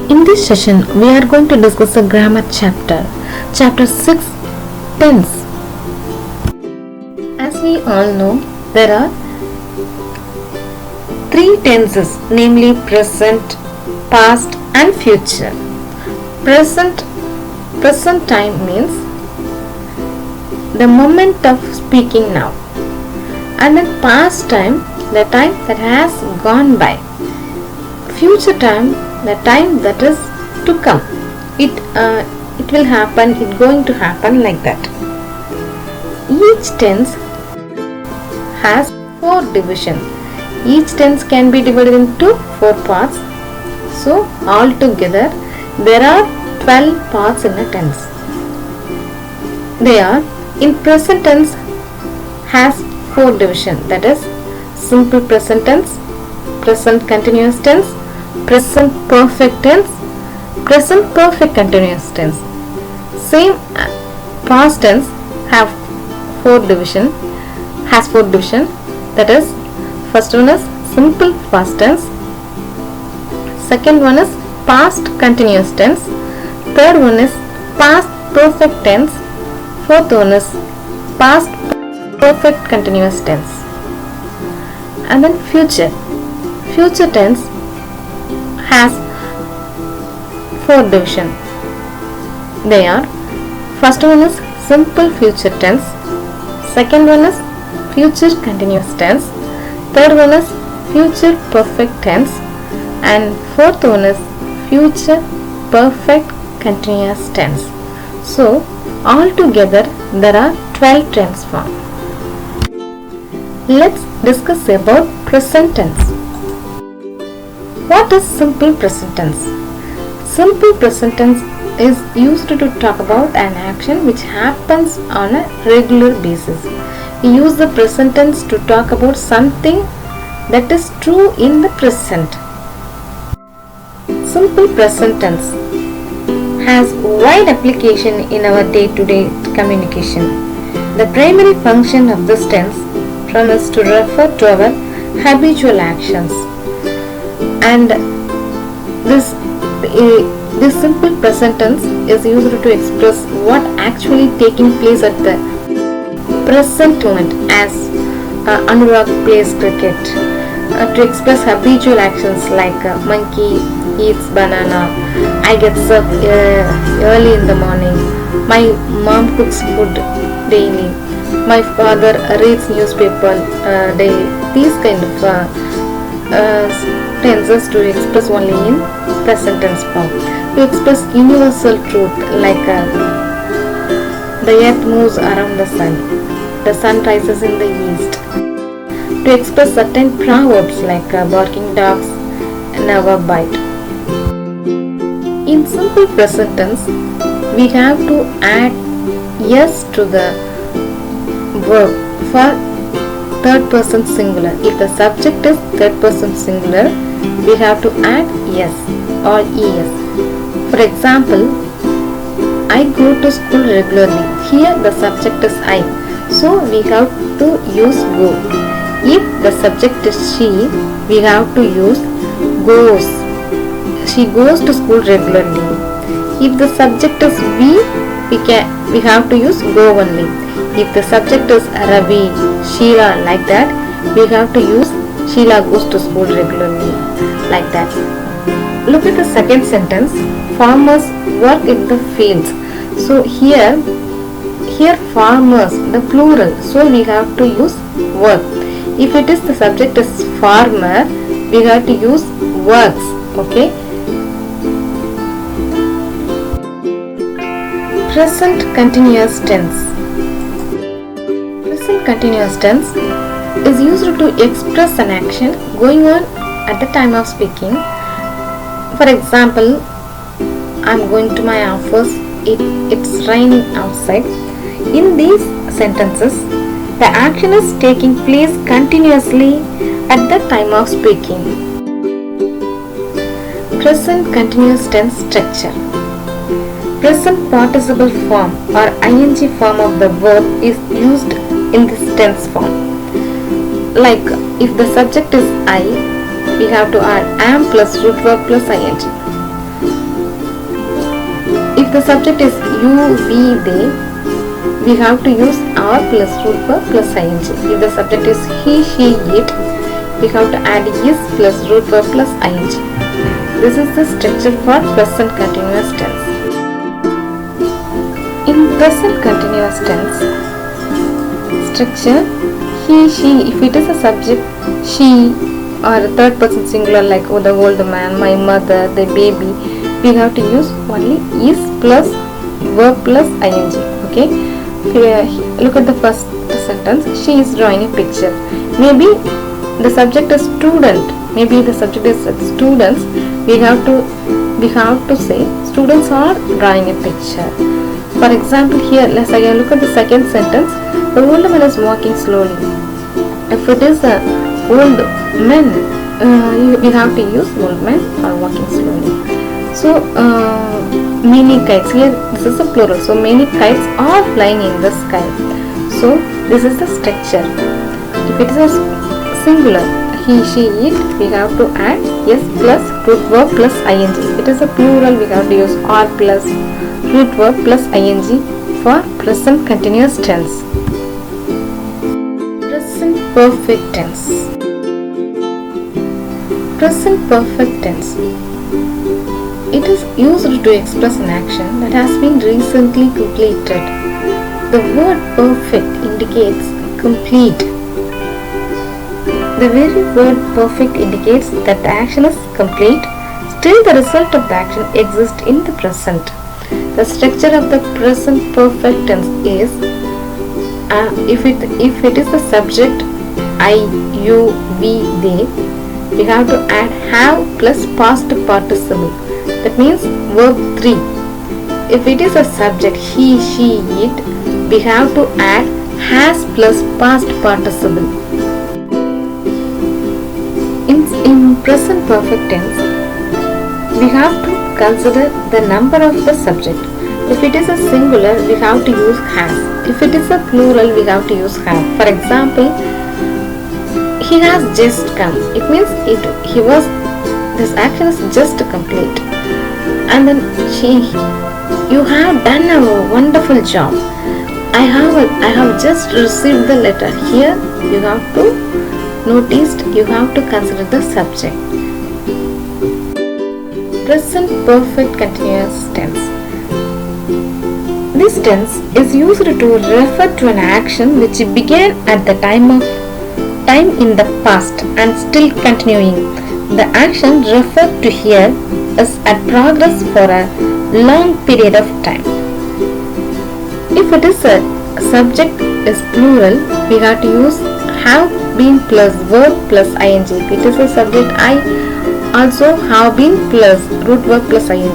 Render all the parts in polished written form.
In this session, we are going to discuss a grammar chapter 6, tense. As we all know, there are three tenses, namely present, past and future. Present time means the moment of speaking now, and then past time, the time that has gone by. Future time, the time that is to come. It will happen, it's going to happen, like that. Each tense has 4 divisions. Each tense can be divided into 4 parts. So altogether there are 12 parts in a tense. They are, in present tense has 4 divisions, that is simple present tense, present continuous tense, present perfect tense, present perfect continuous tense. Same past tense has 4 division, that is, first one is simple past tense, second one is past continuous tense, third one is past perfect tense, fourth one is past perfect continuous tense. And then future tense has 4 divisions. They are, first one is simple future tense, second one is future continuous tense, third one is future perfect tense, and fourth one is future perfect continuous tense. So altogether there are 12 tense forms. Let's discuss about present tense. What is simple present tense? Simple present tense is used to talk about an action which happens on a regular basis. We use the present tense to talk about something that is true in the present. Simple present tense has wide application in our day-to-day communication. The primary function of this tense is to refer to our habitual actions, and this simple present tense is used to express what actually taking place at the present moment, as Anurag plays cricket, to express habitual actions like monkey eats banana, I get up early in the morning, my mom cooks food daily, my father reads newspaper daily. These kind of tenses to express only in present tense form. To express universal truth like the earth moves around the sun rises in the east. To express certain proverbs like barking dogs never bite. In simple present tense, we have to add yes to the verb for third person singular. If the subject is third person singular, we have to add yes or es. For example, I go to school regularly. Here the subject is I, so we have to use go. If the subject is she, we have to use goes. She goes to school regularly. If the subject is we have to use go only. If the subject is Ravi, Sheila, like that, we have to use Sheila goes to school regularly, like that. Look at the second sentence. Farmers work in the fields. So here farmers, the plural, so we have to use work. If it is the subject is farmer, we have to use works. Okay. Present continuous tense. Present continuous tense is used to express an action going on at the time of speaking. For example, I am going to my office, it's raining outside. In these sentences, the action is taking place continuously at the time of speaking. Present continuous tense structure. Present participle form or ing form of the verb is used in this tense form. Like if the subject is I, we have to add am plus root verb plus ing. If the subject is you, we, they, we have to use are plus root verb plus ing. If the subject is he, she, it, we have to add is plus root verb plus ing. This is the structure for present continuous tense. In present continuous tense structure, he, she, if it is a subject she or a third person singular like the old man, my mother, the baby, we have to use only is plus verb plus ing. Okay, here, look at the first sentence. She is drawing a picture. Maybe the subject is student. Maybe the subject is students. We have to say students are drawing a picture. For example, here let's again look at the second sentence. The old man is walking slowly. If it is a old man, we have to use old man or walking slowly. So many kites, here this is a plural, so many kites are flying in the sky. So this is the structure. If it is a singular, he, she, it, we have to add yes plus root verb plus ing. If it is a plural, we have to use are plus root verb plus ing for present continuous tense. Present perfect tense. Present perfect tense. It is used to express an action that has been recently completed. The word perfect indicates complete. The very word perfect indicates that the action is complete. Still, the result of the action exists in the present. The structure of the present perfect tense is if it is the subject I, you, we, they, we have to add have plus past participle. That means verb 3. If it is a subject he, she, it, we have to add has plus past participle. In present perfect tense, we have to consider the number of the subject. If it is a singular, we have to use has. If it is a plural, we have to use have. For example, he has just come. It means this action is just complete. And then you have done a wonderful job. I have just received the letter. Here you have to you have to consider the subject. Present perfect continuous tense. This tense is used to refer to an action which began at the time in the past and still continuing. The action referred to here is at progress for a long period of time. If it is a subject is plural, we have to use have been plus verb plus ing. If it is a subject I, also have been plus root verb plus ing.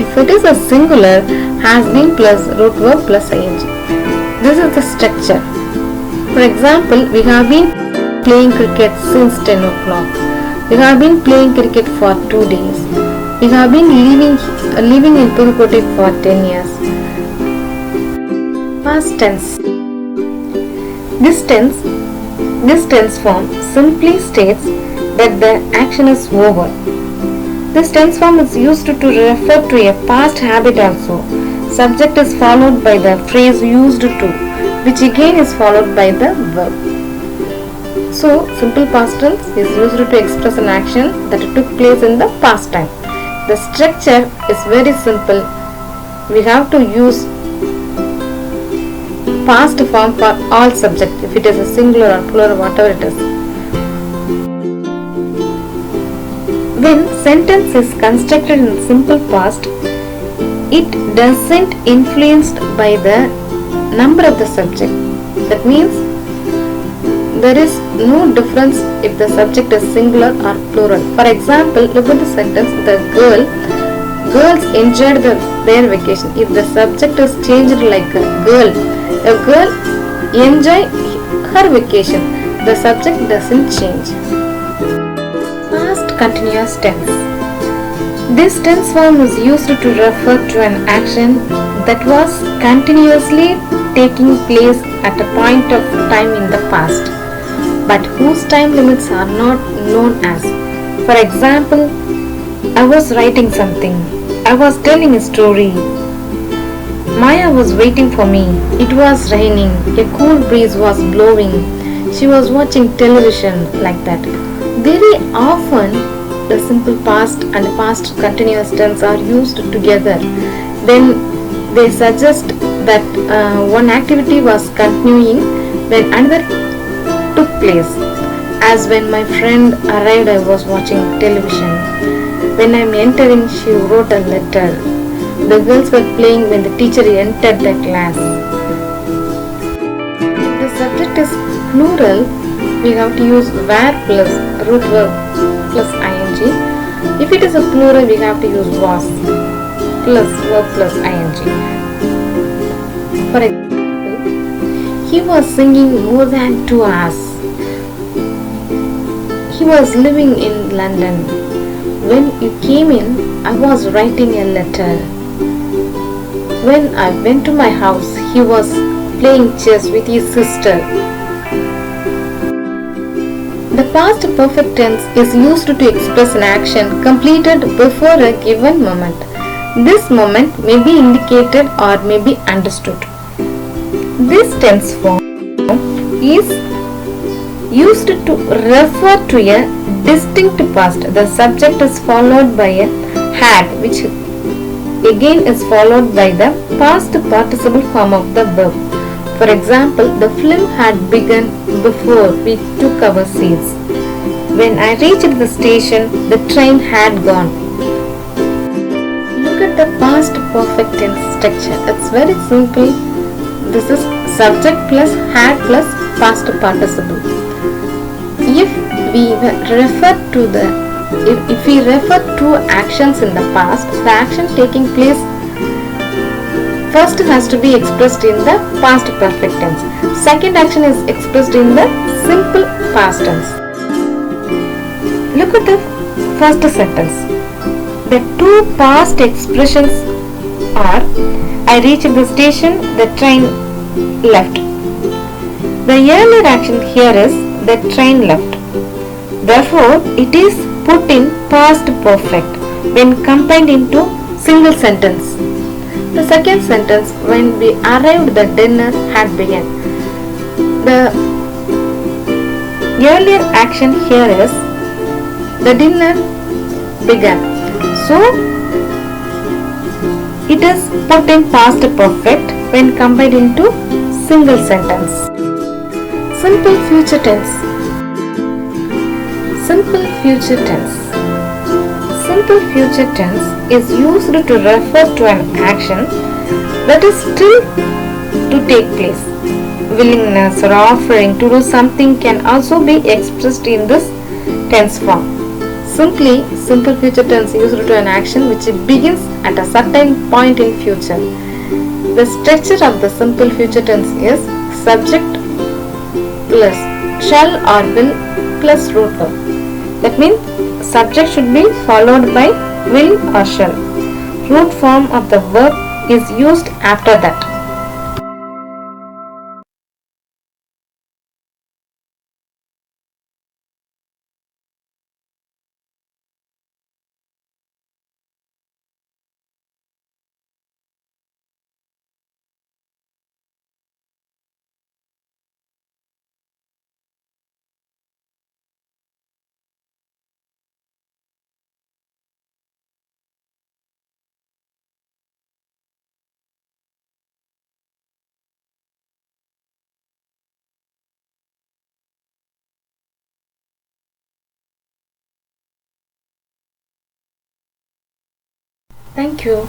If it is a singular, has been plus root verb plus ing. This is the structure. For example, we have been playing cricket since 10 o'clock. We have been playing cricket for 2 days. We have been living in Pudukkottai for 10 years. Past tense. This tense form simply states that the action is over. This tense form is used to refer to a past habit also. Subject is followed by the phrase used to, which again is followed by the verb. So, simple past tense is used to express an action that took place in the past time. The structure is very simple. We have to use past form for all subject, if it is a singular or plural, whatever it is. When sentence is constructed in simple past, it doesn't influenced by the number of the subject. That means there is no difference if the subject is singular or plural. For example, look at the sentence, the girls enjoyed their vacation. If the subject is changed like a girl enjoy her vacation, the subject doesn't change. Past continuous tense. This tense form is used to refer to an action that was continuously taking place at a point of time in the past. but whose time limits are not known as. For example, I was writing something. I was telling a story. Maya was waiting for me. It was raining. A cool breeze was blowing. She was watching television like that. Very often, the simple past and past continuous tense are used together. Then they suggest that one activity was continuing when another took place. As when my friend arrived, I was watching television. When I am entering, she wrote a letter. The girls were playing when the teacher entered the class. If the subject is plural, we have to use were plus root verb plus ing. If it is a plural, we have to use was plus verb plus ing. For example, he was singing more than 2 hours. He was living in London. When you came in, I was writing a letter. When I went to my house, he was playing chess with his sister. The past perfect tense is used to express an action completed before a given moment. This moment may be indicated or may be understood. This tense form is used to refer to a distinct past. The subject is followed by a had, which again is followed by the past participle form of the verb. For example, the film had begun before we took our seats. When I reached the station, the train had gone. Look at the past perfect tense structure. It's very simple. This is subject plus had plus past participle. If we refer to actions in the past, the action taking place first has to be expressed in the past perfect tense. Second action is expressed in the simple past tense. Look at the first sentence. The two past expressions are I reached the station, the train left. The earlier action here is the train left. Therefore, it is put in past perfect when combined into single sentence. The second sentence, when we arrived, the dinner had begun. The earlier action here is the dinner began. So, it is put in past perfect when combined into single sentence. Simple future tense. Simple future tense. Simple future tense is used to refer to an action that is still to take place. Willingness or offering to do something can also be expressed in this tense form. Simply, simple future tense used to an action which begins at a certain point in future. The structure of the simple future tense is subject plus shall or will plus root verb. That means subject should be followed by will or shall. Root form of the verb is used after that. Thank you.